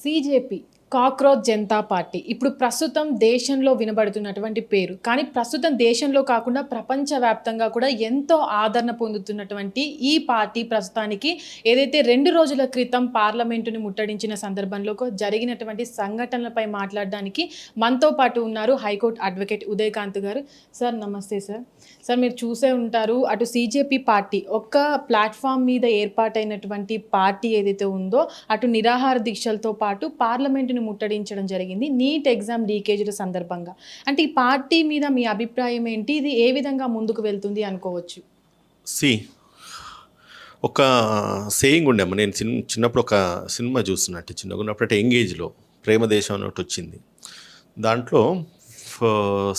CJP cockroach Janata party ఇప్పుడు ప్రస్తుతం దేశంలో వినబడుతున్నటువంటి పేరు. కానీ ప్రస్తుతం దేశంలో కాకుండా ప్రపంచవ్యాప్తంగా కూడా ఎంతో ఆదరణ పొందుతున్నటువంటి ఈ పార్టీ ప్రస్తుతానికి ఏదైతే 2 రోజుల క్రితం పార్లమెంటుని ముట్టడించిన సందర్భంలో జరిగినటువంటి సంఘటనలపై మాట్లాడడానికి మనతో పాటు ఉన్నారు హైకోర్టు అడ్వకేట్ ఉదయకాంత్ గారు. సార్ నమస్తే సార్. సార్ మీరు చూసే ఉంటారు, అటు సీజేపీ పార్టీ ఒక్క ప్లాట్ఫామ్ మీద ఏర్పాటైనటువంటి పార్టీ ఏదైతే ఉందో అటు నిరాహార దీక్షలతో పాటు పార్లమెంటుని ముట్టడించడం జరిగింది నీట్ ఎగ్జామ్ లీకేజీల సందర్భంగా. అంటే ఈ పార్టీ మీద మీ అభిప్రాయం ఏంటి? ఇది ఏ విధంగా ముందుకు వెళ్తుంది అనుకోవచ్చు? ఒక సేయింగ్ ఉండేమ్మ. నేను చిన్నప్పుడు ఒక సినిమా చూస్తున్నట్టు చిన్నగా ఉన్నప్పుడు ఎంగేజ్లో ప్రేమదేశం అన్నట్టు వచ్చింది. దాంట్లో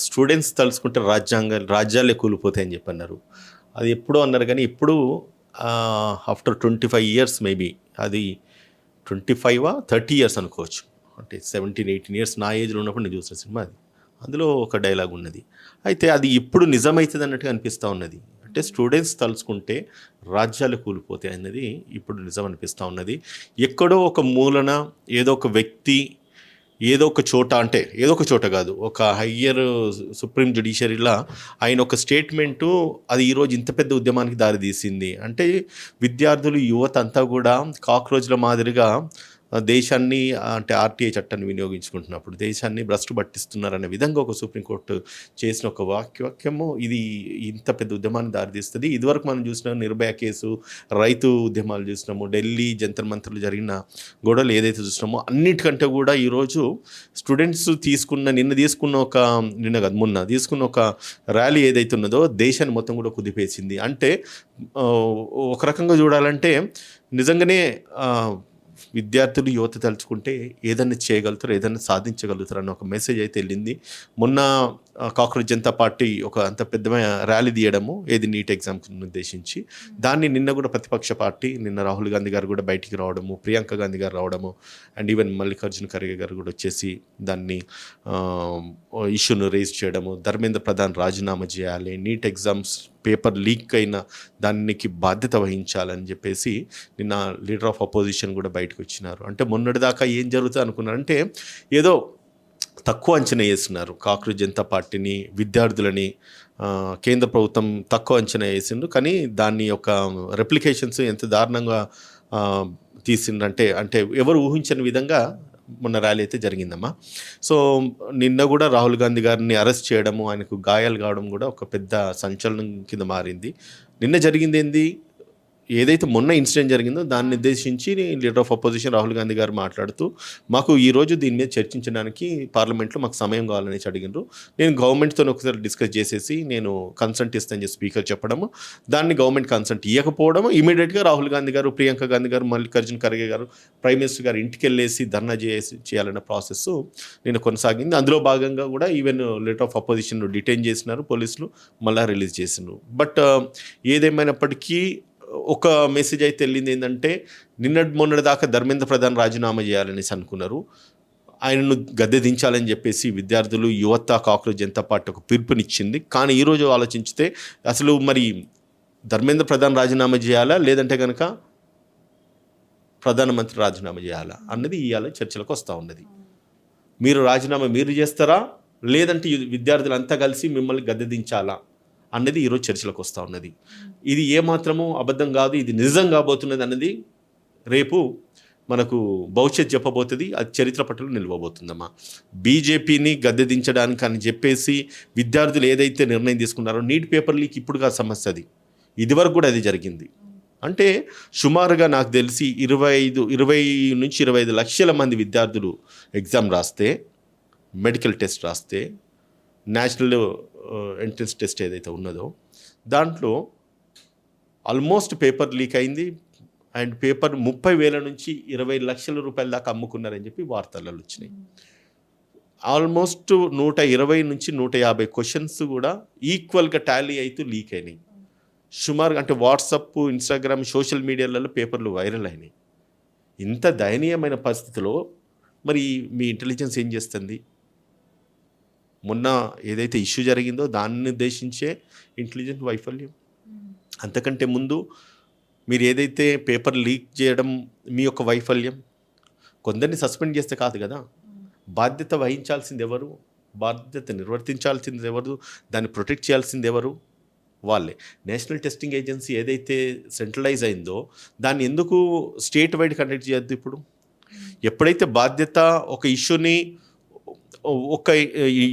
స్టూడెంట్స్ తలుచుకుంటే రాజ్యాలే కూలిపోతాయని చెప్పి అన్నారు. అది ఎప్పుడో అన్నారు, కానీ ఇప్పుడు ఆఫ్టర్ 25 years మేబీ, అది 30 years అనుకోవచ్చు, అంటే 17-18 years నా ఏజ్లో ఉన్నప్పుడు నేను చూసిన సినిమా అది. అందులో ఒక డైలాగ్ ఉన్నది. అయితే అది ఇప్పుడు నిజమవుతుంది అన్నట్టుగా అనిపిస్తూ ఉన్నది. అంటే స్టూడెంట్స్ తలుచుకుంటే రాజ్యాలు కూలిపోతాయి అన్నది ఇప్పుడు నిజం అనిపిస్తూ ఉన్నది. ఎక్కడో ఒక మూలన ఏదో ఒక వ్యక్తి ఏదో ఒక చోట, అంటే ఏదో ఒక చోట కాదు, ఒక హయ్యర్ సుప్రీం జ్యుడిషియరీలా ఆయన ఒక స్టేట్మెంటు అది ఈరోజు ఇంత పెద్ద ఉద్యమానికి దారితీసింది. అంటే విద్యార్థులు, యువత అంతా కూడా కాక్రోచ్ల మాదిరిగా దేశాన్ని, అంటే ఆర్టీఐ చట్టాన్ని వినియోగించుకుంటున్నప్పుడు దేశాన్ని భ్రష్టు పట్టిస్తున్నారనే విధంగా ఒక సుప్రీంకోర్టు చేసిన ఒక వాక్యము ఇది ఇంత పెద్ద ఉద్యమాన్ని దారితీస్తుంది. ఇదివరకు మనం చూసిన నిర్భయ కేసు, రైతు ఉద్యమాలు చూసినాము, ఢిల్లీ జంతర్ మంతర్లు జరిగిన గొడవలు ఏదైతే చూసినామో అన్నిటికంటే కూడా ఈరోజు స్టూడెంట్స్ మొన్న తీసుకున్న ఒక ర్యాలీ ఏదైతే ఉన్నదో దేశాన్ని మొత్తం కూడా కుదిపేసింది. అంటే ఒక రకంగా చూడాలంటే నిజంగానే విద్యార్థులు, యువత తలుచుకుంటే ఏదైనా చేయగలుగుతారు, ఏదైనా సాధించగలుగుతారు అన్న ఒక మెసేజ్ అయితే వెళ్ళింది. మొన్న కాక్రోచ్ జనతా పార్టీ ఒక అంత పెద్ద ర్యాలీ తీయడము ఏది నీట్ ఎగ్జామ్కి ఉద్దేశించి, దాన్ని నిన్న కూడా ప్రతిపక్ష పార్టీ, నిన్న రాహుల్ గాంధీ గారు కూడా బయటికి రావడము, ప్రియాంక గాంధీ గారు రావడము, అండ్ ఈవెన్ మల్లికార్జున ఖర్గే గారు కూడా వచ్చేసి దాన్ని ఇష్యూను రేజ్ చేయడము, ధర్మేంద్ర ప్రధాన్ రాజీనామా చేయాలి, నీట్ ఎగ్జామ్స్ పేపర్ లీక్ అయిన దానికి బాధ్యత వహించాలని చెప్పేసి నిన్న లీడర్ ఆఫ్ అపోజిషన్ కూడా బయటకు వచ్చినారు. అంటే మొన్నటిదాకా ఏం జరుగుతుంది అనుకున్నారంటే ఏదో తక్కువ అంచనా వేస్తున్నారు కాక్రోచ్ జనతా పార్టీని, విద్యార్థులని కేంద్ర ప్రభుత్వం తక్కువ అంచనా వేసిండ్రు. కానీ దాని యొక్క రెప్లికేషన్స్ ఎంత దారుణంగా తీసిండ్రంటే, అంటే ఎవరు ఊహించని విధంగా మొన్న ర్యాలీ అయితే జరిగిందమ్మా. సో నిన్న కూడా రాహుల్ గాంధీ గారిని అరెస్ట్ చేయడము, ఆయనకు గాయాలు కావడం కూడా ఒక పెద్ద సంచలనం కింద మారింది. నిన్న జరిగింది ఏంది, ఏదైతే మొన్న ఇన్సిడెంట్ జరిగిందో దాన్ని ఉద్దేశించి leader of opposition Rahul Gandhi గారు మాట్లాడుతూ, మాకు ఈరోజు దీని మీద చర్చించడానికి పార్లమెంట్లో మాకు సమయం కావాలని అడిగినారు. నేను గవర్నమెంట్తో ఒకసారి డిస్కస్ చేసేసి నేను కన్సల్ట్ ఇస్తానని చెప్పి స్పీకర్ చెప్పడము, దాన్ని గవర్నమెంట్ కన్సల్ట్ ఇవ్వకపోవడము, ఇమీడియట్గా రాహుల్ గాంధీ గారు, ప్రియాంక గాంధీ గారు, మల్లికార్జున ఖర్గే గారు ప్రైమ్ మినిస్టర్ గారు ఇంటికి వెళ్ళేసి ధర్నా చేయాలన్న ప్రాసెస్ నేను కొనసాగింది. అందులో భాగంగా కూడా even leader of opposition detain చేసినారు పోలీసులు, మళ్ళీ రిలీజ్ చేసినారు. బట్ ఏదేమైనప్పటికీ ఒక మెసేజ్ అయితే వెళ్ళింది ఏంటంటే, మొన్నటి దాకా ధర్మేంద్ర ప్రధాన్ రాజీనామా చేయాలనేసి అనుకున్నారు, ఆయనను గద్దె దించాలని చెప్పేసి విద్యార్థులు, యువత, కాక్రోచ్ జనతా పార్టీ ఒక పిలుపునిచ్చింది. కానీ ఈరోజు ఆలోచించితే అసలు మరి ధర్మేంద్ర ప్రధాన్ రాజీనామా చేయాలా, లేదంటే కనుక ప్రధానమంత్రి రాజీనామా చేయాలా అన్నది ఇవాళ చర్చలకు వస్తూ ఉన్నది. మీరు చేస్తారా, లేదంటే విద్యార్థులంతా కలిసి మిమ్మల్ని గద్దె దించాలా అన్నది ఈరోజు చర్చలకు వస్తూ ఉన్నది. ఇది ఏమాత్రము అబద్ధం కాదు, ఇది నిజం కాబోతున్నది అన్నది రేపు మనకు భవిష్యత్ చెప్పబోతుంది, అది చరిత్ర పట్టులో నిలవబోతుందమ్మా. బీజేపీని గద్దెదించడానికి అని చెప్పేసి విద్యార్థులు ఏదైతే నిర్ణయం తీసుకున్నారో, నీట్ పేపర్ లీక్ ఇప్పుడు కాదు సమస్య, అది ఇదివరకు కూడా అది జరిగింది. అంటే సుమారుగా నాకు తెలిసి 20 నుంచి 25 లక్షల మంది విద్యార్థులు ఎగ్జామ్ రాస్తే, మెడికల్ టెస్ట్ రాస్తే, నేషనల్ ఎంట్రన్స్ టెస్ట్ ఏదైతే ఉన్నదో దాంట్లో ఆల్మోస్ట్ పేపర్ లీక్ అయింది. అండ్ పేపర్ 30,000 నుంచి 20 లక్షల రూపాయల దాకా అమ్ముకున్నారని చెప్పి వార్తలలో వచ్చినాయి. ఆల్మోస్ట్ 120 నుంచి 150 క్వశ్చన్స్ కూడా ఈక్వల్గా టాలీ అయితే లీక్ అయినాయి. సుమారుగా అంటే వాట్సాప్, ఇన్స్టాగ్రామ్, సోషల్ మీడియాలలో పేపర్లు వైరల్ అయినాయి. ఇంత దయనీయమైన పరిస్థితిలో మరి మీ ఇంటెలిజెన్స్ ఏం చేస్తుంది? మొన్న ఏదైతే ఇష్యూ జరిగిందో దాన్ని ఉద్దేశించే ఇంటెలిజెంట్ వైఫల్యం. అంతకంటే ముందు మీరు ఏదైతే పేపర్ లీక్ చేయడం మీ యొక్క వైఫల్యం, కొందరిని సస్పెండ్ చేస్తే కాదు కదా, బాధ్యత వహించాల్సింది ఎవరు, బాధ్యత నిర్వర్తించాల్సింది ఎవరు, దాన్ని ప్రొటెక్ట్ చేయాల్సింది ఎవరు, వాళ్ళే. నేషనల్ టెస్టింగ్ ఏజెన్సీ ఏదైతే సెంట్రలైజ్ అయిందో దాన్ని ఎందుకు స్టేట్ వైడ్ కండక్ట్ చేయొద్దు? ఇప్పుడు ఎప్పుడైతే బాధ్యత ఒక ఇష్యూని ఒక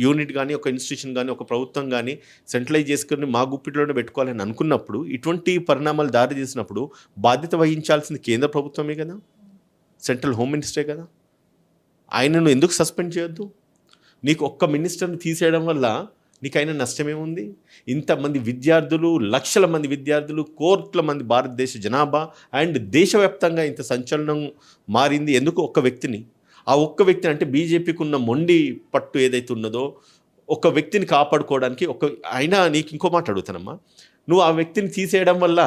యూనిట్ కానీ, ఒక ఇన్స్టిట్యూషన్ కానీ, ఒక ప్రభుత్వం కానీ సెంట్రలైజ్ చేసుకుని మా గుప్పిట్లోనే పెట్టుకోవాలని అనుకున్నప్పుడు, ఇటువంటి పరిణామాలు దారి తీసినప్పుడు బాధ్యత వహించాల్సింది కేంద్ర ప్రభుత్వమే కదా, సెంట్రల్ హోమ్ మినిస్టరే కదా. ఆయనను ఎందుకు సస్పెండ్ చేయొద్దు? నీకు ఒక్క మినిస్టర్ని తీసేయడం వల్ల నీకు అయిన నష్టమేముంది? ఇంతమంది విద్యార్థులు, లక్షల మంది విద్యార్థులు, కోట్ల మంది భారతదేశ జనాభా అండ్ దేశవ్యాప్తంగా ఇంత సంచలనం మారింది ఎందుకు? ఒక్క వ్యక్తిని. ఆ ఒక్క వ్యక్తిని అంటే బీజేపీకి ఉన్న మొండి పట్టు ఏదైతే ఉన్నదో ఒక వ్యక్తిని కాపాడుకోవడానికి అయినా నీకు ఇంకో మాట అడుగుతానమ్మా, నువ్వు ఆ వ్యక్తిని తీసేయడం వల్ల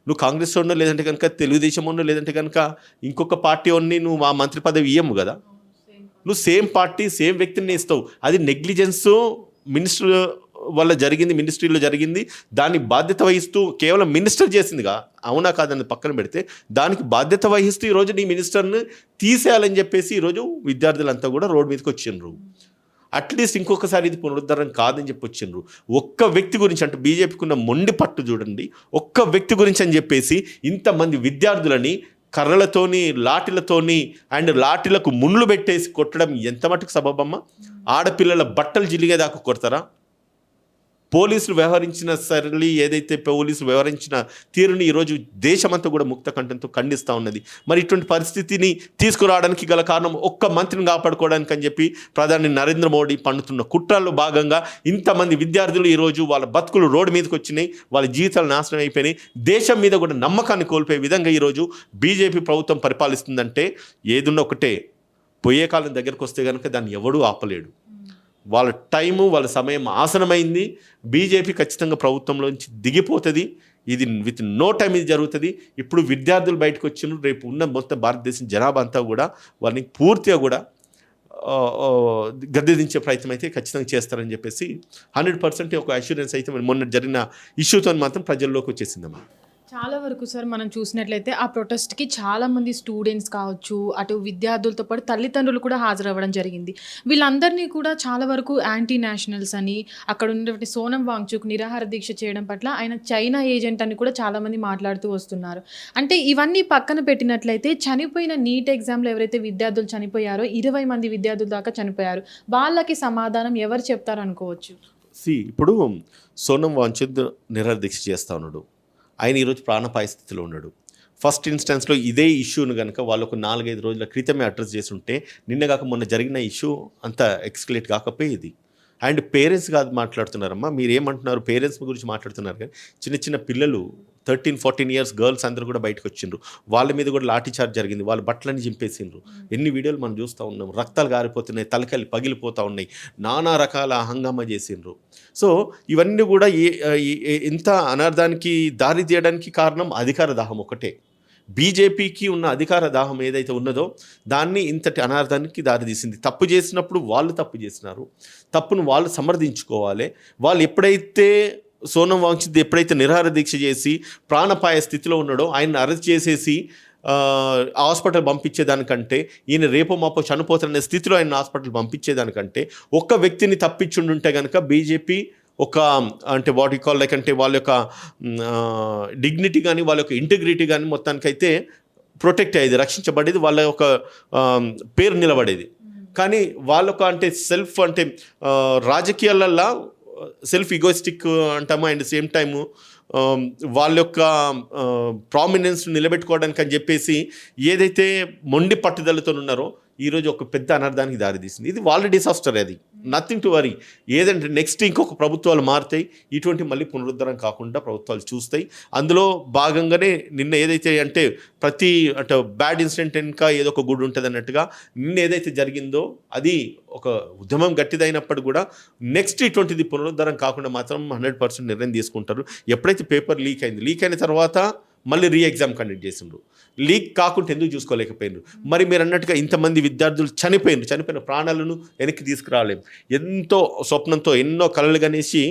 నువ్వు కాంగ్రెస్ ఉన్నో లేదంటే కనుక తెలుగుదేశం ఉన్నో లేదంటే కనుక ఇంకొక పార్టీ ఉన్ని నువ్వు ఆ మంత్రి పదవి ఇయ్యము కదా. నువ్వు సేమ్ పార్టీ సేమ్ వ్యక్తిని ఇస్తావు. అది నెగ్లిజెన్స్ మినిస్టర్ వల్ల జరిగింది, మినిస్ట్రీలో జరిగింది. దాన్ని బాధ్యత వహిస్తూ కేవలం మినిస్టర్ చేసిందిగా, అవునా కాదని పక్కన పెడితే దానికి బాధ్యత వహిస్తూ ఈరోజు నీ మినిస్టర్ని తీసేయాలని చెప్పేసి ఈరోజు విద్యార్థులంతా కూడా రోడ్డు మీదకి వచ్చిండ్రు. అట్లీస్ట్ ఇంకొకసారి ఇది పునరుద్ధరణ కాదని చెప్పి వచ్చిండ్రు. ఒక్క వ్యక్తి గురించి అంటే బీజేపీకి ఉన్న మొండి పట్టు చూడండి, ఒక్క వ్యక్తి గురించి అని చెప్పేసి ఇంతమంది విద్యార్థులని కర్రలతోని, లాఠీలతోని అండ్ లాఠీలకు ముళ్ళు పెట్టేసి కొట్టడం ఎంత మటుకు సబబమ్మ? ఆడపిల్లల బట్టలు జిలిగేదాకా కొడతారా? పోలీసులు వ్యవహరించిన సరళి ఏదైతే పోలీసులు వ్యవహరించిన తీరుని ఈరోజు దేశమంతా కూడా ముక్త కంఠంతో ఖండిస్తూ ఉన్నది. మరి ఇటువంటి పరిస్థితిని తీసుకురావడానికి గల కారణం ఒక్క మంత్రిని కాపాడుకోవడానికి అని చెప్పి ప్రధాని నరేంద్ర మోడీ పన్నుతున్న కుట్రల్లో భాగంగా ఇంతమంది విద్యార్థులు ఈరోజు వాళ్ళ బతుకులు రోడ్డు మీదకి వచ్చినాయి, వాళ్ళ జీవితాలు నాశనం అయిపోయినాయి. దేశం మీద కూడా నమ్మకాన్ని కోల్పోయే విధంగా ఈరోజు బీజేపీ ప్రభుత్వం పరిపాలిస్తుందంటే ఏదున్న ఒకటే, పోయే కాలం దగ్గరకు వస్తే కనుక దాన్ని ఎవడూ ఆపలేడు. వాళ్ళ టైము, వాళ్ళ సమయం ఆసనమైంది. బీజేపీ ఖచ్చితంగా ప్రభుత్వంలోంచి దిగిపోతుంది. ఇది విత్ నో టైం ఇది జరుగుతుంది. ఇప్పుడు విద్యార్థులు బయటకు వచ్చిన రేపు ఉన్న మొత్తం భారతదేశం జనాభా అంతా కూడా వాళ్ళని పూర్తిగా కూడా గద్దె దించే ప్రయత్నం అయితే ఖచ్చితంగా చేస్తారని చెప్పేసి 100% ఒక అష్యూరెన్స్ అయితే మొన్న జరిగిన ఇష్యూతో మాత్రం ప్రజల్లోకి వచ్చేసిందమ్మా. చాలా వరకు సార్ మనం చూసినట్లయితే ఆ ప్రొటెస్ట్కి చాలామంది స్టూడెంట్స్ కావచ్చు, అటు విద్యార్థులతో పాటు తల్లిదండ్రులు కూడా హాజరవ్వడం జరిగింది. వీళ్ళందరినీ కూడా చాలా వరకు యాంటీ నేషనల్స్ అని, అక్కడ ఉన్నటువంటి సోనం వాంగ్చుక్ నిరాహార దీక్ష చేయడం పట్ల ఆయన చైనా ఏజెంట్ అని కూడా చాలామంది మాట్లాడుతూ వస్తున్నారు. అంటే ఇవన్నీ పక్కన పెట్టినట్లయితే చనిపోయిన నీట్ ఎగ్జామ్లో ఎవరైతే విద్యార్థులు చనిపోయారో 20 మంది విద్యార్థుల దాకా చనిపోయారు, వాళ్ళకి సమాధానం ఎవరు చెప్తారు అనుకోవచ్చు? ఇప్పుడు సోనం వాంగ్చుక్ నిరాహార దీక్ష చేస్తా ఉన్నాడు, ఆయన ఈరోజు ప్రాణాపాయ స్థితిలో ఉన్నాడు. ఫస్ట్ ఇన్స్టెన్స్లో ఇదే ఇష్యూను కనుక వాళ్ళు ఒక 4-5 రోజుల క్రితమే అడ్రస్ చేసి ఉంటే నిన్న కాక మొన్న జరిగిన ఇష్యూ అంత ఎక్స్కలేట్ కాకపోయేది. అండ్ పేరెంట్స్ కాదు మాట్లాడుతున్నారమ్మా, మీరు ఏమంటున్నారు? పేరెంట్స్ గురించి మాట్లాడుతున్నారు కానీ చిన్న చిన్న పిల్లలు 13-14 ఇయర్స్ గర్ల్స్ అందరూ కూడా బయటకు వచ్చిండ్రు. వాళ్ళ మీద కూడా లాఠీ చార్జ్ జరిగింది, వాళ్ళ బట్టలని చింపేసిండ్రు. ఎన్ని వీడియోలు మనం చూస్తూ ఉన్నాం, రక్తాలు గారిపోతున్నాయి, తలకాయలు పగిలిపోతూ ఉన్నాయి, నానా రకాల హంగామా చేసిండ్రు. సో ఇవన్నీ కూడా ఇంత అనర్థానికి దారి తీయడానికి కారణం అధికార దాహం ఒకటే. బీజేపీకి ఉన్న అధికార దాహం ఏదైతే ఉన్నదో దాన్ని ఇంతటి అనార్థానికి దారితీసింది. తప్పు చేసినప్పుడు వాళ్ళు తప్పు చేసినారు, తప్పును వాళ్ళు సమర్థించుకోవాలి. వాళ్ళు ఎప్పుడైతే సోనం వాంగ్చుక్ ఎప్పుడైతే నిరాహార దీక్ష చేసి ప్రాణాపాయ స్థితిలో ఉన్నాడో ఆయన అరెస్ట్ చేసేసి హాస్పిటల్ పంపించేదానికంటే, ఈయన రేపో మాపో చనిపోతారనే స్థితిలో ఆయన హాస్పిటల్ పంపించేదానికంటే ఒక్క వ్యక్తిని తప్పించుండుంటే కనుక బీజేపీ ఒక అంటే వాట్ యు కాల్ లైక్ అంటే వాళ్ళ యొక్క డిగ్నిటీ కానీ వాళ్ళ యొక్క ఇంటిగ్రిటీ కానీ మొత్తానికైతే ప్రొటెక్ట్ అయ్యేది, రక్షించబడేది, వాళ్ళ యొక్క పేరు నిలబడేది. కానీ వాళ్ళొక అంటే సెల్ఫ్ అంటే రాజకీయాలల్లో సెల్ఫ్ ఈగోయిస్టిక్ అంటాము. అండ్ సేమ్ టైము వాళ్ళ యొక్క ప్రామినెన్స్ నిలబెట్టుకోవడానికి అని చెప్పేసి ఏదైతే మొండి పట్టుదలతో ఉన్నారో ఈరోజు ఒక పెద్ద అనర్థానికి దారితీసింది. ఇది వాళ్ళ డిసాస్టర్, అది నథింగ్ టు వరీ. ఏదంటే నెక్స్ట్ ఇంకొక ప్రభుత్వాలు మారుతాయి, ఇటువంటి మళ్ళీ పునరుద్ధరణ కాకుండా ప్రభుత్వాలు చూస్తాయి. అందులో భాగంగానే నిన్న ఏదైతే అంటే ప్రతి అంటే బ్యాడ్ ఇన్సిడెంట్ ఇంకా ఏదో ఒక గుడ్ ఉంటుంది అన్నట్టుగా నిన్న ఏదైతే జరిగిందో అది ఒక ఉద్యమం గట్టిదైనప్పుడు కూడా నెక్స్ట్ ఇటువంటిది పునరుద్ధరణ కాకుండా మాత్రం 100% నిర్ణయం తీసుకుంటారు. ఎప్పుడైతే పేపర్ లీక్ అయిన తర్వాత మళ్ళీ ఎగ్జామ్ కండక్ట్ చేసిండ్రు. లీక్ కాకుండా ఎందుకు చూసుకోలేకపోయినారు? మరి మీరు అన్నట్టుగా ఇంతమంది విద్యార్థులు చనిపోయిన ప్రాణాలను వెనక్కి తీసుకురాలేం. ఎంతో స్వప్నంతో ఎన్నో కలలు కనేసి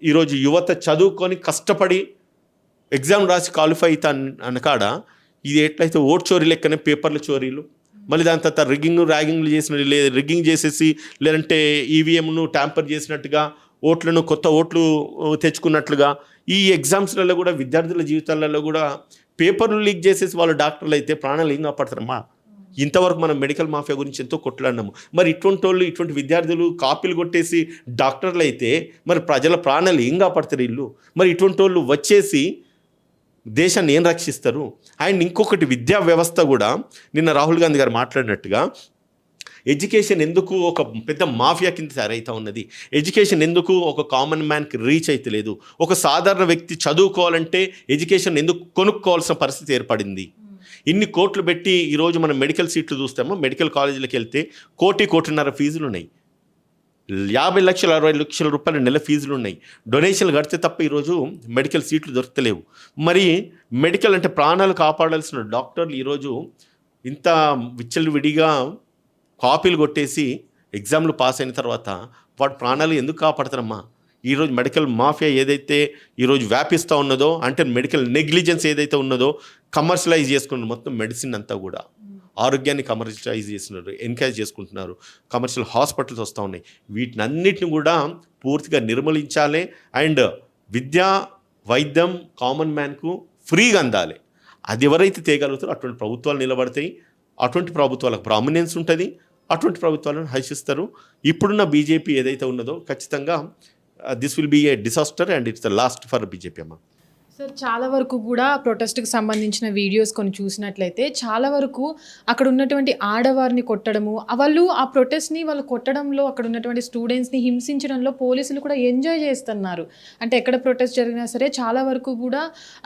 ఈరోజు యువత చదువుకొని కష్టపడి ఎగ్జామ్ రాసి క్వాలిఫై అవుతా అనకాడ ఇది ఎట్లయితే ఓట్ చోరీ లెక్కనే పేపర్ల చోరీలు, మళ్ళీ దాని తర్వాత ర్యాగింగ్లు చేసిన రిగ్గింగ్ చేసేసి లేదంటే ఈవీఎంను ట్యాంపర్ చేసినట్టుగా కొత్త ఓట్లు తెచ్చుకున్నట్లుగా ఈ ఎగ్జామ్స్లలో కూడా విద్యార్థుల జీవితాలలో కూడా పేపర్లు లీక్ చేసేసి వాళ్ళు డాక్టర్లు అయితే ప్రాణాలు ఏం కాపాడతారమ్మా. ఇంతవరకు మనం మెడికల్ మాఫియా గురించి ఎంతో కొట్లాడినాము. మరి ఇటువంటి విద్యార్థులు కాపీలు కొట్టేసి డాక్టర్లు అయితే మరి ప్రజల ప్రాణాలు ఏం కాపాడతారు వీళ్ళు? మరి ఇటువంటి వాళ్ళు వచ్చేసి దేశాన్ని ఏం రక్షిస్తారు? అండ్ ఇంకొకటి విద్యా వ్యవస్థ కూడా నిన్న రాహుల్ గాంధీ గారు మాట్లాడినట్టుగా ఎడ్యుకేషన్ ఎందుకు ఒక పెద్ద మాఫియా కింద తయారైతా ఉన్నది, ఎడ్యుకేషన్ ఎందుకు ఒక కామన్ మ్యాన్కి రీచ్ అయితే లేదు, ఒక సాధారణ వ్యక్తి చదువుకోవాలంటే ఎడ్యుకేషన్ ఎందుకు కొనుక్కోవాల్సిన పరిస్థితి ఏర్పడింది. ఇన్ని కోట్లు పెట్టి ఈరోజు మనం మెడికల్ సీట్లు చూస్తామో మెడికల్ కాలేజీలకు వెళ్తే 1.5 ఫీజులు ఉన్నాయి, 50 లక్షల 60 లక్షల రూపాయల నెల ఫీజులు ఉన్నాయి. డొనేషన్లు కడితే తప్ప ఈరోజు మెడికల్ సీట్లు దొరకలేవు. మరి మెడికల్ అంటే ప్రాణాలు కాపాడాల్సిన డాక్టర్లు ఈరోజు ఇంత విచ్చలవిడిగా కాపీలు కొట్టేసి ఎగ్జామ్లు పాస్ అయిన తర్వాత వాటి ప్రాణాలు ఎందుకు కాపాడతారమ్మా? ఈరోజు మెడికల్ మాఫియా ఏదైతే ఈరోజు వ్యాపిస్తూ ఉన్నదో, అంటే మెడికల్ నెగ్లిజెన్స్ ఏదైతే ఉన్నదో కమర్షియలైజ్ చేసుకున్నారు. మొత్తం మెడిసిన్ అంతా కూడా ఆరోగ్యాన్ని కమర్షియలైజ్ చేస్తున్నారు, ఎంకరేజ్ చేసుకుంటున్నారు. కమర్షియల్ హాస్పిటల్స్ వస్తూ ఉన్నాయి. వీటిని అన్నిటిని కూడా పూర్తిగా నిర్మూలించాలి. అండ్ విద్యా వైద్యం కామన్ మ్యాన్కు ఫ్రీగా అందాలి. అది ఎవరైతే తేగలుగుతారో అటువంటి ప్రభుత్వాలు నిలబడతాయి. అటువంటి ప్రభుత్వాలకు ప్రామినెన్స్ ఉంటుంది. అటువంటి ప్రభుత్వాలను హర్షిస్తారు. ఇప్పుడున్న బీజేపీ ఏదైతే ఉన్నదో ఖచ్చితంగా this will be a disaster and it's the last for BJP అమ్మ. సార్ చాలా వరకు కూడా ప్రొటెస్ట్కి సంబంధించిన వీడియోస్ కొన్ని చూసినట్లయితే చాలా వరకు అక్కడ ఉన్నటువంటి ఆడవారిని కొట్టడము, వాళ్ళు ఆ ప్రొటెస్ట్ని వాళ్ళు కొట్టడంలో అక్కడ ఉన్నటువంటి స్టూడెంట్స్ని హింసించడంలో పోలీసులు కూడా ఎంజాయ్ చేస్తున్నారు. అంటే ఎక్కడ ప్రొటెస్ట్ జరిగినా సరే చాలా వరకు కూడా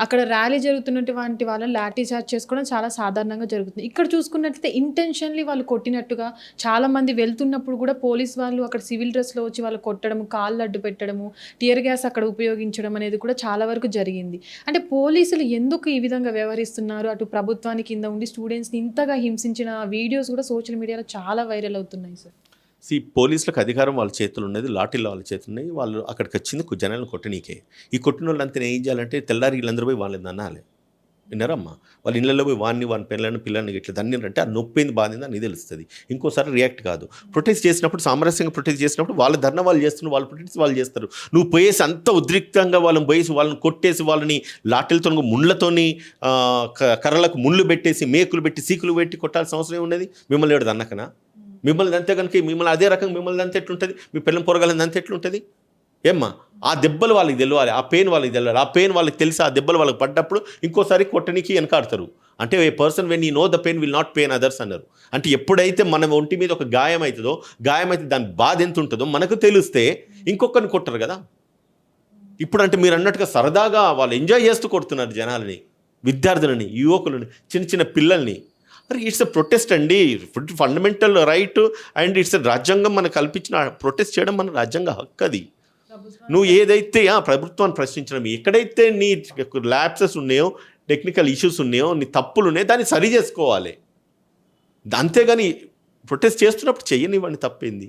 అక్కడ ర్యాలీ జరుగుతున్నటువంటి వాళ్ళని లాఠీ చార్జ్ చేసుకోవడం చాలా సాధారణంగా జరుగుతుంది. ఇక్కడ చూసుకున్నట్లయితే ఇంటెన్షన్లీ వాళ్ళు కొట్టినట్టుగా చాలామంది వెళ్తున్నప్పుడు కూడా పోలీస్ వాళ్ళు అక్కడ సివిల్ డ్రెస్లో వచ్చి వాళ్ళు కొట్టడము, కాళ్ళు అడ్డు పెట్టడము, టియర్ గ్యాస్ అక్కడ ఉపయోగించడం అనేది కూడా చాలా వరకు జరిగింది. అంటే పోలీసులు ఎందుకు ఈ విధంగా వ్యవహరిస్తున్నారు? అటు ప్రభుత్వానికి కింద ఉండి స్టూడెంట్స్ని ఇంతగా హింసించిన వీడియోస్ కూడా సోషల్ మీడియాలో చాలా వైరల్ అవుతున్నాయి సార్. పోలీసులకు అధికారం వాళ్ళ చేతులు ఉన్నది, లాఠీలు వాళ్ళ చేతులు ఉన్నాయి. వాళ్ళు అక్కడికి వచ్చింది జనాలను కొట్టనీకే. ఈ కొట్టిన వాళ్ళంతా ఏం చేయాలంటే తెల్లారి వీళ్ళందరూ పోయి వాళ్ళని అనాలి. విన్నారమ్మా? వాళ్ళ ఇళ్ళల్లో పోయి వాని పిల్లల్ని ఇట్లా దన్నిరంటే ఆ నొప్పింది బాధింది అని తెలుస్తుంది. ఇంకోసారి రియాక్ట్ కాదు. ప్రొటెస్ట్ చేసినప్పుడు సామరస్యంగా ప్రొటెస్ట్ చేసినప్పుడు వాళ్ళ ధర్నా వాళ్ళు చేస్తున్నారు, వాళ్ళ ప్రొటెస్ట్ వాళ్ళు చేస్తారు. నువ్వు పోయేసి అంత ఉద్రిక్తంగా వాళ్ళని పోయేసి వాళ్ళని కొట్టేసి వాళ్ళని లాఠీలతో ముళ్ళతోని కర్రలకు ముళ్ళు పెట్టేసి మేకులు పెట్టి సీకులు పెట్టి కొట్టాల్సిన అవసరం ఏమున్నది? మిమ్మల్ని ఎవడు దన్నకనా? మిమ్మల్ని అంతే కనుక మిమ్మల్ని అదే రకంగా మిమ్మల్ని అంతే ఎట్లుంటుంది? మీ పిల్లలు పొరగాలని అంతే ఎట్లుంటుంది? ఏమ్మా? ఆ దెబ్బలు వాళ్ళకి తెలియాలి, ఆ పెయిన్ వాళ్ళకి తెలియాలి. ఆ పెయిన్ వాళ్ళకి తెలిసి ఆ దెబ్బలు వాళ్ళకి పడ్డప్పుడు ఇంకోసారి కొట్టనికి వెనకాడతారు. అంటే a person when you know the pain will not pain others అన్నారు. అంటే ఎప్పుడైతే మన ఒంటి మీద ఒక గాయం అవుతుందో, గాయమైతే దాని బాధ ఎంత ఉంటుందో మనకు తెలిస్తే ఇంకొకరిని కొట్టరు కదా. ఇప్పుడు అంటే మీరు అన్నట్టుగా సరదాగా వాళ్ళు ఎంజాయ్ చేస్తూ కొడుతున్నారు జనాలని, విద్యార్థులని, యువకులని, చిన్న చిన్న పిల్లల్ని. మరి ఇట్స్ ఎ ప్రొటెస్ట్ అండి, ఫండమెంటల్ రైట్ అండ్ ఇట్స్ రాజ్యాంగం మనకు కల్పించిన ప్రొటెస్ట్ చేయడం మన రాజ్యాంగ హక్కు. అది నువ్వు ఏదైతే ప్రభుత్వాన్ని ప్రశ్నించడం, ఎక్కడైతే నీ ల్యాప్సెస్ ఉన్నాయో, టెక్నికల్ ఇష్యూస్ ఉన్నాయో, నీ తప్పులు ఉన్నాయో దాన్ని సరి చేసుకోవాలి. అంతేగాని ప్రొటెస్ట్ చేస్తున్నప్పుడు చెయ్యనివ్వండి, తప్పింది.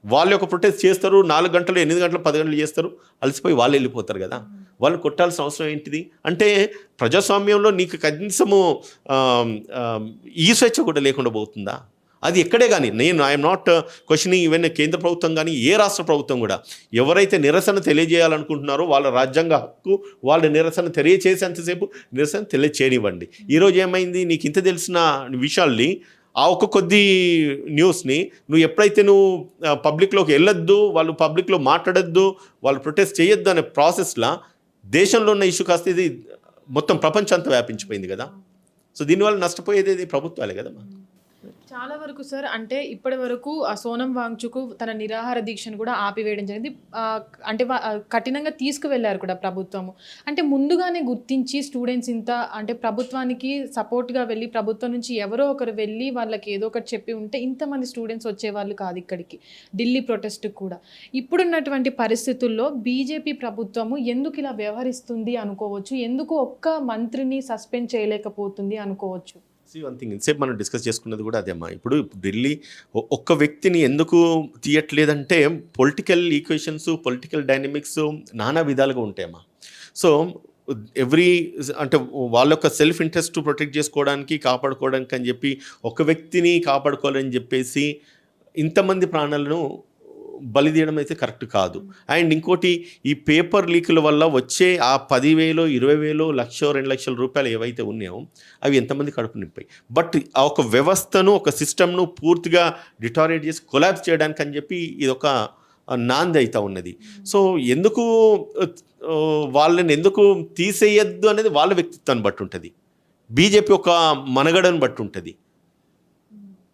వాళ్ళు ఒక ప్రొటెస్ట్ చేస్తారు, 4 గంటలు 8 గంటలు 10 గంటలు చేస్తారు, అలసిపోయి వాళ్ళు వెళ్ళిపోతారు కదా. వాళ్ళు కొట్టాల్సిన అవసరం ఏంటిది? అంటే ప్రజాస్వామ్యంలో నీకు కనీసము ఈ స్వేచ్ఛ కూడా లేకుండా పోతుందా? అది ఎక్కడే కానీ ఐఎమ్ నాట్ క్వశ్చనింగ్ ఈవెన్ కేంద్ర ప్రభుత్వం కానీ ఏ రాష్ట్ర ప్రభుత్వం కూడా ఎవరైతే నిరసన తెలియజేయాలనుకుంటున్నారో వాళ్ళ రాజ్యాంగ హక్కు, వాళ్ళ నిరసన తెలియచేసేంతసేపు నిరసన తెలియచేయనివ్వండి. ఈరోజు ఏమైంది? నీకు ఇంత తెలిసిన విషయాల్ని, ఆ ఒక్క కొద్ది న్యూస్ని నువ్వు ఎప్పుడైతే నువ్వు పబ్లిక్లోకి వెళ్ళొద్దు, వాళ్ళు పబ్లిక్లో మాట్లాడొద్దు, వాళ్ళు ప్రొటెస్ట్ చేయొద్దు అనే ప్రాసెస్లో దేశంలో ఉన్న ఇష్యూ కాస్త ఇది మొత్తం ప్రపంచంతా వ్యాపించిపోయింది కదా. సో దీనివల్ల నష్టపోయేది ప్రభుత్వాలే కదా. చాలా వరకు సార్ అంటే ఇప్పటి వరకు ఆ సోనం వాంగ్చుక్ తన నిరాహార దీక్షను కూడా ఆపివేయడం జరిగింది. అంటే కఠినంగా తీసుకువెళ్ళారు కూడా ప్రభుత్వము. అంటే ముందుగానే గుర్తించి స్టూడెంట్స్ ఇంత అంటే ప్రభుత్వానికి సపోర్ట్గా వెళ్ళి ప్రభుత్వం నుంచి ఎవరో ఒకరు వెళ్ళి వాళ్ళకి ఏదో ఒకటి చెప్పి ఉంటే ఇంతమంది స్టూడెంట్స్ వచ్చేవాళ్ళు కాదు ఇక్కడికి, ఢిల్లీ ప్రొటెస్ట్కి కూడా. ఇప్పుడున్నటువంటి పరిస్థితుల్లో బీజేపీ ప్రభుత్వము ఎందుకు ఇలా వ్యవహరిస్తుంది అనుకోవచ్చు, ఎందుకు ఒక్క మంత్రిని సస్పెండ్ చేయలేకపోతుంది అనుకోవచ్చు. వన్ థింగ్ ఇంతసేపు మనం డిస్కస్ చేసుకున్నది కూడా అదేమ్మా. ఇప్పుడు ఢిల్లీ ఒక్క వ్యక్తిని ఎందుకు తీయట్లేదంటే పొలిటికల్ ఈక్వేషన్స్, పొలిటికల్ డైనమిక్స్ నానా విధాలుగా ఉంటాయమ్మా. సో ఎవ్రీ అంటే వాళ్ళ యొక్క సెల్ఫ్ ఇంట్రెస్ట్ ప్రొటెక్ట్ చేసుకోవడానికి కాపాడుకోవడానికి అని చెప్పి ఒక వ్యక్తిని కాపాడుకోవాలని చెప్పేసి ఇంతమంది ప్రాణాలను బలిదీయడం అయితే కరెక్ట్ కాదు. అండ్ ఇంకోటి, ఈ పేపర్ లీకుల వల్ల వచ్చే ఆ 10,000, 20,000, 1,00,000, 2,00,000 రూపాయలు ఏవైతే ఉన్నాయో అవి ఎంతమంది కడుపు నింపాయి. బట్ ఆ ఒక వ్యవస్థను, ఒక సిస్టమ్ను పూర్తిగా డిటారేట్ చేసి కొలాప్స్ చేయడానికి అని చెప్పి ఇది ఒక నాంది అవుతా ఉన్నది. సో ఎందుకు వాళ్ళని ఎందుకు తీసేయద్దు అనేది వాళ్ళ వ్యక్తిత్వాన్ని బట్టి ఉంటుంది, బీజేపీ ఒక మనగడను బట్టి ఉంటుంది.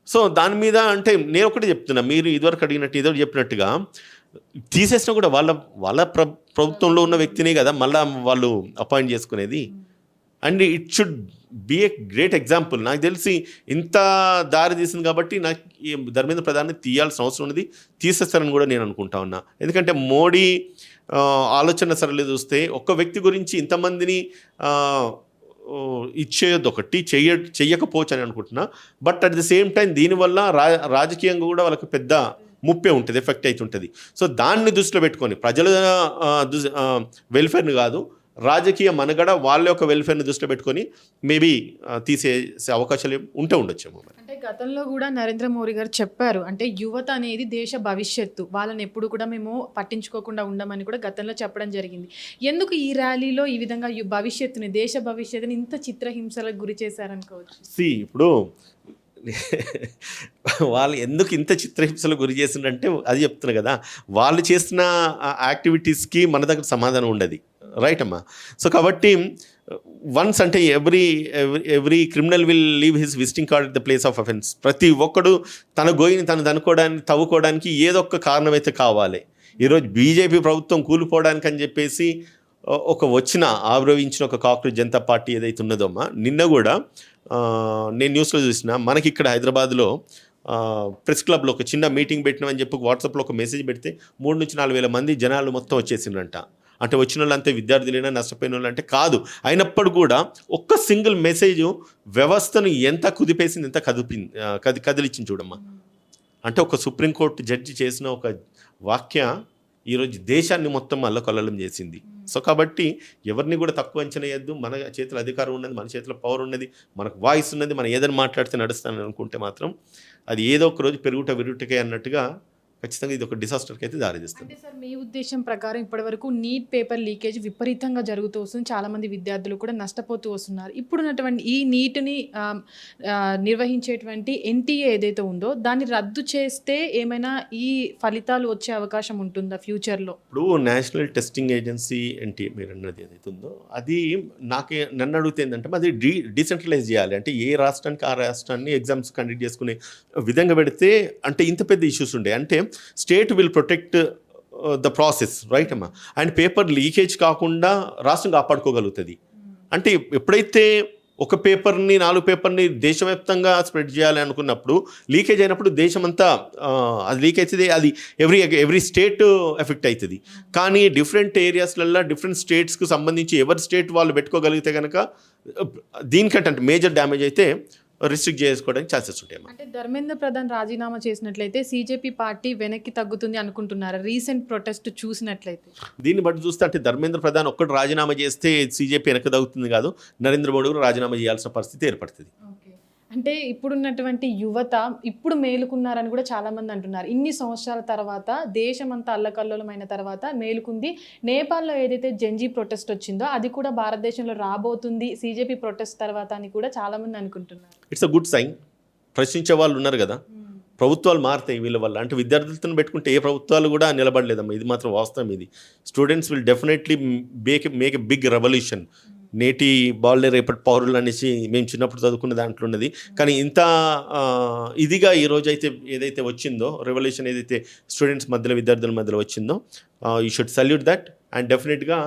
సో దాని మీద అంటే నేను ఒకటి చెప్తున్నా, మీరు ఇదివరకు అడిగినట్టు ఇదో చెప్పినట్టుగా తీసేసినా కూడా వాళ్ళ ప్రభుత్వంలో ఉన్న వ్యక్తినే కదా మళ్ళీ వాళ్ళు అపాయింట్ చేసుకునేది. And it should be a great example. నాకు తెలిసి ఇంత దారి తీసింది కాబట్టి నాకు ఈ ధర్మేంద్ర ప్రధాన్ని తీయాల్సిన అవసరం ఉన్నది, తీసేస్తారని కూడా నేను అనుకుంటా ఉన్నా. ఎందుకంటే మోడీ ఆలోచన సరళి చూస్తే ఒక్క వ్యక్తి గురించి ఇంతమందిని ఇచ్చేయద్దు, ఒకటి చెయ్యకపోవచ్చు అని అనుకుంటున్నా. But at the same time దీనివల్ల రాజకీయంగా కూడా వాళ్ళకి పెద్ద ముప్పే ఉంటుంది, ఎఫెక్ట్ అవుతుంటుంది. సో దాన్ని దృష్టిలో పెట్టుకొని ప్రజల వెల్ఫేర్ని కాదు, రాజకీయ మనగడ వాళ్ళ యొక్క వెల్ఫేర్ని దృష్టిలో పెట్టుకొని మేబీ తీసేసే అవకాశాలు ఉండొచ్చేమో. అంటే గతంలో కూడా నరేంద్ర మోడీ గారు చెప్పారు, అంటే యువత అనేది దేశ భవిష్యత్తు, వాళ్ళని ఎప్పుడు కూడా మేము పట్టించుకోకుండా ఉండమని కూడా గతంలో చెప్పడం జరిగింది. ఎందుకు ఈ ర్యాలీలో ఈ విధంగా భవిష్యత్తుని, దేశ భవిష్యత్తుని ఇంత చిత్రహింసలకు గురి చేశారనుకోవచ్చు? ఇప్పుడు వాళ్ళు ఎందుకు ఇంత చిత్రహింసలకు గురి చేసిందంటే అది చెప్తున్నా కదా, వాళ్ళు చేసిన యాక్టివిటీస్కి మన దగ్గర సమాధానం ఉండదు, రైట్ అమ్మా. సో కాబట్టి వన్స్ అంటే every criminal will leave his visiting card at the place of offence. ప్రతి ఒక్కడు తన గోయిని తవ్వుకోవడానికి ఏదో ఒక కారణం అయితే కావాలి. ఈరోజు బీజేపీ ప్రభుత్వం కూలిపోవడానికి అని చెప్పేసి ఆవిర్భవించిన ఒక కాక్రోచ్ జనతా పార్టీ ఏదైతే ఉన్నదో అమ్మా, నిన్న కూడా నేను న్యూస్లో చూసిన, మనకి ఇక్కడ హైదరాబాద్లో ప్రెస్ క్లబ్లో ఒక చిన్న మీటింగ్ పెట్టినామని చెప్పి వాట్సాప్లో ఒక మెసేజ్ పెడితే 3,000 నుంచి 4,000 మంది జనాలు మొత్తం వచ్చేసిండ్రంట. అంటే వచ్చిన వాళ్ళంతా విద్యార్థులైనా, నష్టపోయిన వాళ్ళు అంటే కాదు. అయినప్పుడు కూడా ఒక్క సింగిల్ మెసేజ్ వ్యవస్థను ఎంత కుదిపేసింది, ఎంత కదిలిచ్చింది చూడమ్మా. అంటే ఒక సుప్రీంకోర్టు జడ్జి చేసిన ఒక వాక్య ఈరోజు దేశాన్ని మొత్తం అల్లకల్లోలం చేసింది. సో కాబట్టి ఎవరిని కూడా తక్కువ అంచనా వేయద్దు. మన చేతిలో అధికారం ఉన్నది, మన చేతిలో పవర్ ఉన్నది, మనకు వాయిస్ ఉన్నది. మనం ఏదైనా మాట్లాడితే నడుస్తానని అనుకుంటే మాత్రం అది ఏదో ఒక రోజు విరుగుటకే అన్నట్టుగా ఖచ్చితంగా ఇది ఒక డిసాస్టర్కి అయితే దారితీస్తుంది. అంటే సార్, మీ ఉద్దేశం ప్రకారం ఇప్పటివరకు నీట్ పేపర్ లీకేజ్ విపరీతంగా జరుగుతూ వస్తుంది, చాలామంది విద్యార్థులు కూడా నష్టపోతూ వస్తున్నారు. ఇప్పుడున్నటువంటి ఈ నీట్ని నిర్వహించేటువంటి ఎన్టీఏ ఏదైతే ఉందో దాన్ని రద్దు చేస్తే ఏమైనా ఈ ఫలితాలు వచ్చే అవకాశం ఉంటుందా ఫ్యూచర్లో? ఇప్పుడు నేషనల్ టెస్టింగ్ ఏజెన్సీ ఎన్టీఏ మీరు అన్నది ఏదైతే ఉందో అది నన్ను అడిగితే ఏంటంటే అది డీసెంట్రలైజ్ చేయాలి. అంటే ఏ రాష్ట్రానికి ఆ రాష్ట్రాన్ని ఎగ్జామ్స్ కండక్ట్ చేసుకునే విధంగా పెడితే అంటే ఇంత పెద్ద ఇష్యూస్ ఉండే. అంటే state will protect the process, right అమ్మా. అండ్ పేపర్ లీకేజ్ కాకుండా రాష్ట్రం కాపాడుకోగలుగుతుంది. అంటే ఎప్పుడైతే ఒక పేపర్ని 4 పేపర్ని దేశవ్యాప్తంగా స్ప్రెడ్ చేయాలి అనుకున్నప్పుడు లీకేజ్ అయినప్పుడు దేశమంతా అది లీక్ అవుతుంది, అది ఎవ్రీ స్టేట్ ఎఫెక్ట్ అవుతుంది. కానీ డిఫరెంట్ ఏరియాస్లలో డిఫరెంట్ స్టేట్స్కి సంబంధించి ఎవరి స్టేట్ వాళ్ళు పెట్టుకోగలిగితే కనుక దీనికంటే అంటే మేజర్ డ్యామేజ్ అయితే రిస్ట్రిక్ట్ చేసుకోవడానికి ఛాన్సెస్ ఉంటాయి. అంటే ధర్మేంద్ర ప్రధాన్ రాజీనామా చేసినట్లయితే సిజేపీ పార్టీ వెనక్కి తగ్గుతుంది అనుకుంటున్నారు రీసెంట్ ప్రొటెస్ట్ చూసినట్లయితే? దీన్ని బట్టి చూస్తే అంటే ధర్మేంద్ర ప్రధాన్ ఒక్కటి రాజీనామా చేస్తే సిజేపీ వెనక్కి తగ్గుతుంది కాదు, నరేంద్ర మోడీ కూడా రాజీనామా చేయాల్సిన పరిస్థితి ఏర్పడుతుంది. అంటే ఇప్పుడున్నటువంటి యువత ఇప్పుడు మేలుకున్నారని కూడా చాలామంది అంటున్నారు. ఇన్ని సంవత్సరాల తర్వాత దేశం అంతా అల్లకల్లోలమైన తర్వాత మేలుకుంది. నేపాల్లో ఏదైతే జెంజీ ప్రొటెస్ట్ వచ్చిందో అది కూడా భారతదేశంలో రాబోతుంది సిజేపీ ప్రొటెస్ట్ తర్వాత అని కూడా చాలామంది అనుకుంటున్నారు. It's a good sign. ప్రశ్నించే వాళ్ళు ఉన్నారు కదా, ప్రభుత్వాలు మారుతాయి వీళ్ళ వల్ల. అంటే విద్యార్థులతో పెట్టుకుంటే ఏ ప్రభుత్వాలు కూడా నిలబడలేదమ్మా, ఇది మాత్రం వాస్తవం. ఇది students will definitely make a big revolution. నేటి బాల్డే రేపటి పౌరులు అనేసి మేము చిన్నప్పుడు చదువుకున్న దాంట్లో ఉన్నది. కానీ ఇంత ఇదిగా ఈరోజు అయితే ఏదైతే వచ్చిందో రెవల్యూషన్, ఏదైతే స్టూడెంట్స్ మధ్యలో విద్యార్థుల మధ్యలో వచ్చిందో, you should salute that. And డెఫినెట్గా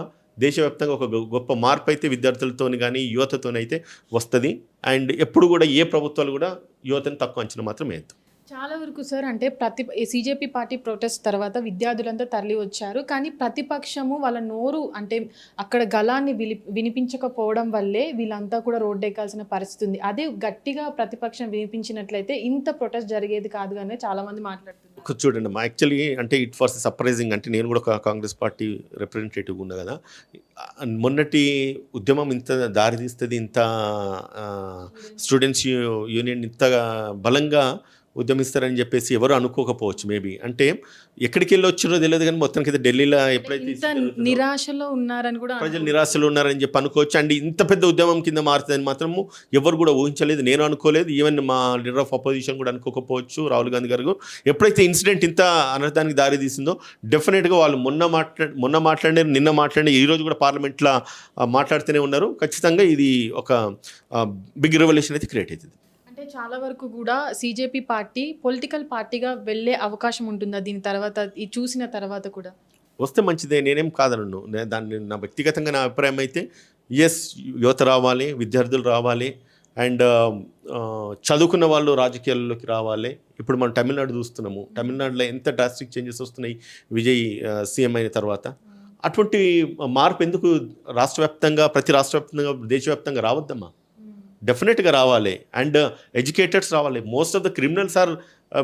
దేశవ్యాప్తంగా ఒక గొప్ప మార్పు అయితే విద్యార్థులతో కానీ యువతతోనైతే వస్తుంది. అండ్ ఎప్పుడు కూడా ఏ ప్రభుత్వాలు కూడా యువతను తక్కువ అంచనా మాత్రం వేయద్దు. చాలా వరకు సార్, అంటే సిజేపీ పార్టీ ప్రొటెస్ట్ తర్వాత విద్యార్థులంతా తరలి వచ్చారు. కానీ ప్రతిపక్షము వాళ్ళ నోరు అంటే అక్కడ గళాన్ని వినిపించకపోవడం వల్లే వీళ్ళంతా కూడా రోడ్డు ఎక్కాల్సిన పరిస్థితి ఉంది. అదే గట్టిగా ప్రతిపక్షం వినిపించినట్లయితే ఇంత ప్రొటెస్ట్ జరిగేది కాదు అని చాలామంది మాట్లాడుతున్నారు. చూడండి అమ్మా, యాక్చువల్లీ అంటే ఇట్ ఫర్ సర్ప్రైజింగ్, అంటే నేను కూడా ఒక కాంగ్రెస్ పార్టీ రిప్రజెంటేటివ్ ఉన్నా కదా, మొన్నటి ఉద్యమం ఇంత దారితీస్తుంది, ఇంత స్టూడెంట్స్ యూనియన్ ఇంతగా బలంగా ఉద్యమిస్తారని చెప్పేసి ఎవరు అనుకోకపోవచ్చు. మేబీ అంటే ఎక్కడికి వెళ్ళి వచ్చినో తెలియదు, కానీ మొత్తానికి అయితే ఢిల్లీలో ఎప్పుడైతే ఇంత నిరాశలో ఉన్నారని కూడా ప్రజలు నిరాశలు ఉన్నారని చెప్పి అనుకోవచ్చు. అండ్ ఇంత పెద్ద ఉద్యమం కింద మారుతుందని మాత్రము ఎవరు కూడా ఊహించలేదు, నేను అనుకోలేదు, ఈవెన్ మా లీడర్ ఆఫ్ అపోజిషన్ కూడా అనుకోకపోవచ్చు, రాహుల్ గాంధీ గారు. ఎప్పుడైతే ఇన్సిడెంట్ ఇంత అనర్థానికి దారి తీసిందో డెఫినెట్గా వాళ్ళు మొన్న మాట్లాడినారు, నిన్న మాట్లాడిన, ఈరోజు కూడా పార్లమెంట్లో మాట్లాడుతూనే ఉన్నారు. ఖచ్చితంగా ఇది ఒక బిగ్ రెవల్యూషన్ అయితే క్రియేట్ అవుతుంది. అంటే చాలా వరకు కూడా సీజేపీ పార్టీ పొలిటికల్ పార్టీగా వెళ్ళే అవకాశం ఉంటుందా దీని తర్వాత, ఈ చూసిన తర్వాత కూడా? వస్తే మంచిదే, నేనేం కాదనను. దాన్ని నా వ్యక్తిగతంగా నా అభిప్రాయం అయితే ఎస్, యువత రావాలి, విద్యార్థులు రావాలి, అండ్ చదువుకున్న వాళ్ళు రాజకీయాల్లోకి రావాలి. ఇప్పుడు మనం తమిళనాడు చూస్తున్నాము, తమిళనాడులో ఎంత డ్రాస్టిక్ చేంజెస్ వస్తున్నాయి విజయ్ సీఎం అయిన తర్వాత. అటువంటి మార్పు ఎందుకు ప్రతి రాష్ట్ర వ్యాప్తంగా దేశవ్యాప్తంగా రావద్దమ్మా? డెఫినెట్గా రావాలి. అండ్ ఎడ్యుకేటెడ్స్ రావాలి. Most of the criminals are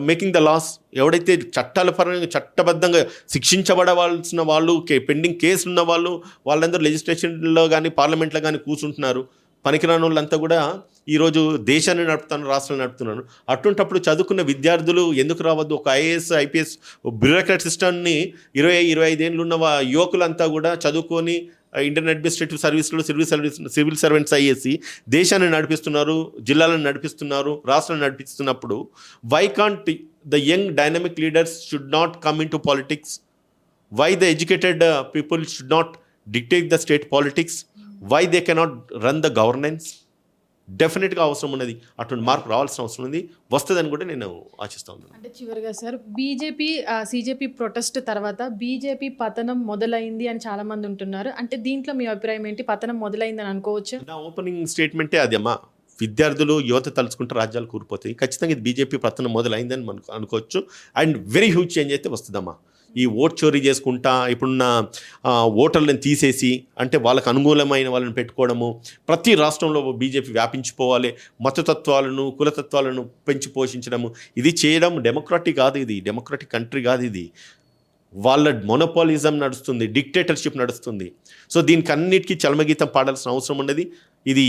making the laws. ఎవడైతే చట్టాల పరంగా చట్టబద్ధంగా శిక్షించబడవలసిన వాళ్ళు, పెండింగ్ కేసులు ఉన్న వాళ్ళు, వాళ్ళందరూ లెజిస్లేషన్లో కానీ పార్లమెంట్లో కానీ కూర్చుంటున్నారు. పనికిరాని వాళ్ళంతా కూడా ఈరోజు దేశాన్ని నడుపుతున్నారు, రాష్ట్రాన్ని నడుపుతున్నారు. అటువంటప్పుడు చదువుకున్న విద్యార్థులు ఎందుకు రావద్దు? ఒక ఐఏఎస్ ఐపీఎస్ బ్యూరోక్రాట్ సిస్టమ్ని 20-25 ఏళ్ళు ఉన్న యువకులంతా కూడా చదువుకొని ఇండియన్ అడ్మినిస్ట్రేటివ్ సర్వీస్లో సివిల్ సర్వెంట్స్ అయ్యేసి దేశాన్ని నడిపిస్తున్నారు, జిల్లాలను నడిపిస్తున్నారు, రాష్ట్రాన్ని నడిపిస్తున్నప్పుడు why can't the young dynamic leaders should not come in to politics? Why the educated people should not dictate the state politics? Why they cannot run the governance? డెఫినెట్గా అవసరం ఉన్నది, అటువంటి మార్పు రావాల్సిన అవసరం ఉంది, వస్తుందని కూడా నేను ఆశిస్తా ఉన్నాను. అంటే చివరిగా సార్, సీజేపీ ప్రొటెస్ట్ తర్వాత బీజేపీ పతనం మొదలైంది అని చాలా మంది ఉంటున్నారు. అంటే దీంట్లో మీ అభిప్రాయం ఏంటి? పతనం మొదలైందని అనుకోవచ్చు? నా ఓపెనింగ్ స్టేట్మెంటే అది అమ్మా. విద్యార్థులు యువత తలుచుకుంటే రాజ్యాలు కూలిపోతాయి. ఖచ్చితంగా ఇది బీజేపీ పతనం మొదలైందని మనం అనుకోవచ్చు. అండ్ వెరీ హ్యూజ్ చేంజ్ అయితే వస్తుందమ్మా. ఈ ఓట్ చోరీ చేసుకుంటా ఇప్పుడున్న ఓటర్లను తీసేసి, అంటే వాళ్ళకు అనుకూలమైన వాళ్ళని పెట్టుకోవడము, ప్రతి రాష్ట్రంలో బీజేపీ వ్యాపించిపోవాలి, మతతత్వాలను కులతత్వాలను పెంచి పోషించడము, ఇది చేయడం డెమోక్రటిక్ కాదు, ఇది డెమోక్రటిక్ కంట్రీ కాదు. ఇది వాళ్ళ మొనోపాలిజం నడుస్తుంది, డిక్టేటర్షిప్ నడుస్తుంది. సో దీనికి అన్నిటికీ చలమగీతం పాడాల్సిన అవసరం ఉన్నది. ఇది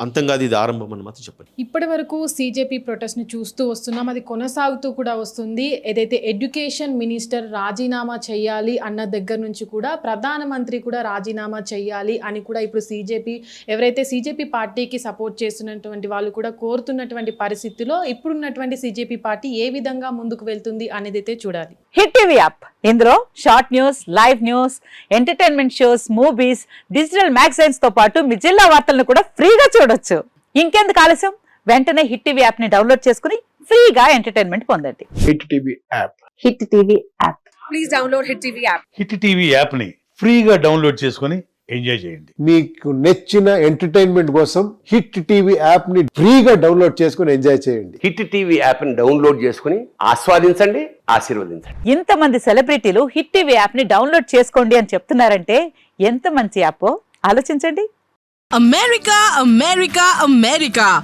అంతం కాదు, ఇది ఆరంభం అని మాత్రం చెప్పండి. ఇప్పటి వరకు సీజేపీ ప్రొటెస్ట్ని చూస్తూ వస్తున్నాం, అది కొనసాగుతూ కూడా వస్తుంది. ఏదైతే ఎడ్యుకేషన్ మినిస్టర్ రాజీనామా చేయాలి అన్న దగ్గర నుంచి కూడా ప్రధానమంత్రి కూడా రాజీనామా చేయాలి అని కూడా ఇప్పుడు ఎవరైతే సీజేపీ పార్టీకి సపోర్ట్ చేస్తున్నటువంటి వాళ్ళు కూడా కోరుతున్నటువంటి పరిస్థితిలో ఇప్పుడున్నటువంటి సీజేపీ పార్టీ ఏ విధంగా ముందుకు వెళ్తుంది అనేది అయితే చూడాలి. హిట్ టీవీ యాప్, ఇందులో short news, live news, entertainment shows, movies, digital magazines తో పాటు మీ జిల్లా వార్తలను కూడా ఫ్రీగా చూడొచ్చు. ఇంకెందుకు ఆలస్యం? వెంటనే హిట్ టీవీ యాప్ ని డౌన్లోడ్ చేసుకుని ఫ్రీగా ఎంటర్టైన్మెంట్ పొందండి. Hit TV app. Hit TV app. Please download hit TV app. Hit TV app ని ఫ్రీగా డౌన్లోడ్ చేసుకొని ఎంజాయ్ చేయండి. మీకు నచ్చిన ఎంటర్టైన్మెంట్ కోసం హిట్ టీవీ యాప్ ని ఫ్రీగా డౌన్లోడ్ చేసుకొని ఎంజాయ్ చేయండి. హిట్ టీవీ యాప్ ని డౌన్లోడ్ చేసుకుని ఆస్వాదించండి, ఆశీర్వదించండి. ఇంతమంది సెలబ్రిటీలు హిట్ టీవీ యాప్ ని డౌన్లోడ్ చేసుకోండి అని చెప్తున్నారంటే ఎంత మంచి యాప్ ఆలోచించండి.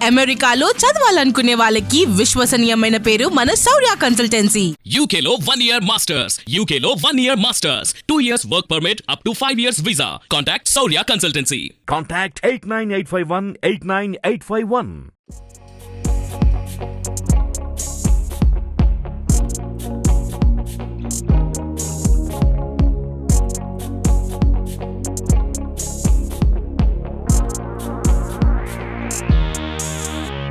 అమెరికాలో చదవాలనుకునే వాళ్ళకి విశ్వసనీయమైన పేరు మన శౌర్య కన్సల్టెన్సీ. UK లో 1 year masters, UK లో 1 year masters, 2 years work permit up to 5 years visa. Contact Saurya Consultancy. Contact 89851 89851.